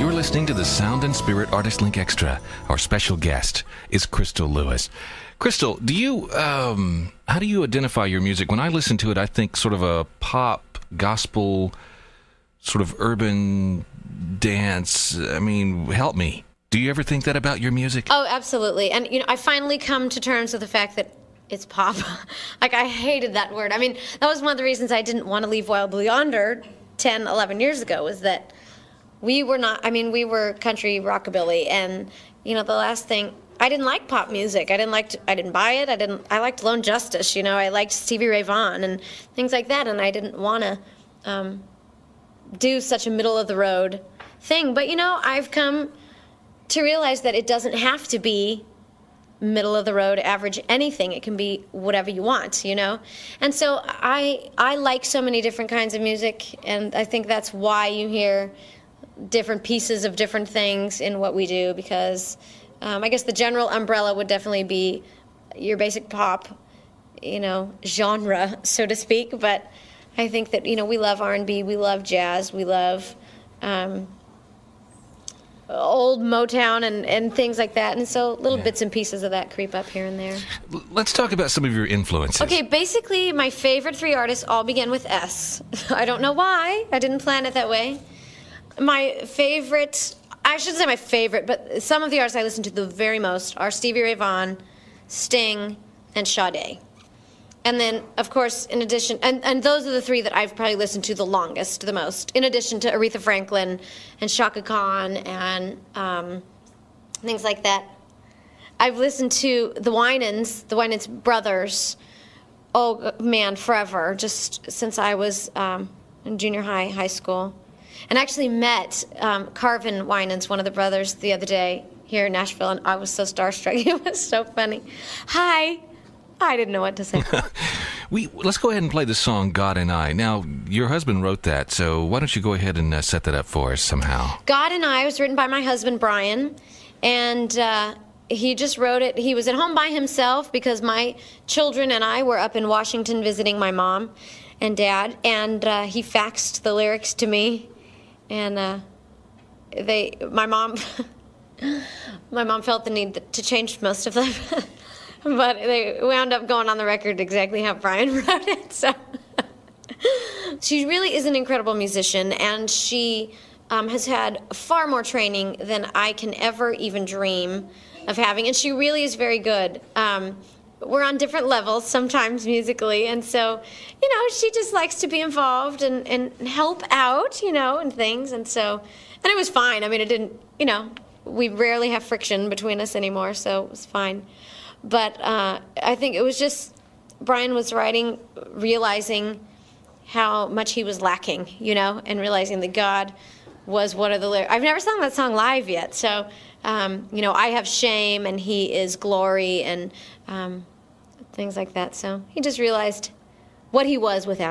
You're listening to the Sound and Spirit Artist Link Extra. Our special guest is Crystal Lewis. Crystal, do you, how do you identify your music? When I listen to it, I think sort of a pop, gospel, sort of urban dance. I mean, help me. Do you ever think that about your music? Oh, absolutely. And, I finally come to terms with the fact that it's pop. Like, I hated that word. I mean, that was one of the reasons I didn't want to leave Wild Blue Yonder 10, 11 years ago, was that we were not, we were country rockabilly. And, the last thing, I didn't like pop music. I didn't buy it. I liked Lone Justice, I liked Stevie Ray Vaughan and things like that. And I didn't want to do such a middle-of-the-road thing. But, I've come to realize that it doesn't have to be middle-of-the-road, average anything. It can be whatever you want, And so I like so many different kinds of music, and I think that's why you hear different pieces of different things in what we do, because I guess the general umbrella would definitely be your basic pop, genre, so to speak. But I think that, we love R&B, we love jazz, we love old Motown and things like that. And so little bits and pieces of that creep up here and there. Let's talk about some of your influences. Okay, basically my favorite three artists all begin with S. I don't know why. I didn't plan it that way. My favorite, I shouldn't say my favorite, but some of the artists I listen to the very most are Stevie Ray Vaughan, Sting, and Sade. And then, of course, in addition, and those are the three that I've probably listened to the longest, the most, in addition to Aretha Franklin and Chaka Khan and things like that. I've listened to the Winans Brothers, oh man, forever, just since I was in junior high school. And actually met Carvin Winans, one of the brothers, the other day here in Nashville, and I was so starstruck. It was so funny. Hi. I didn't know what to say. Let's go ahead and play the song God and I. Now, your husband wrote that, so why don't you go ahead and set that up for us somehow? God and I was written by my husband, Brian, and he just wrote it. He was at home by himself because my children and I were up in Washington visiting my mom and dad, and he faxed the lyrics to me, and my mom felt the need to change most of them. But they wound up going on the record exactly how Brian wrote it. So she really is an incredible musician, and she has had far more training than I can ever even dream of having. And she really is very good. We're on different levels sometimes musically, and so, she just likes to be involved and help out, and things. And it was fine. It didn't, we rarely have friction between us anymore, so it was fine. But I think it was just Brian was writing, realizing how much he was lacking, and realizing that God was one of the lyrics. I've never sung that song live yet, so, I have shame and he is glory and things like that. So he just realized what he was without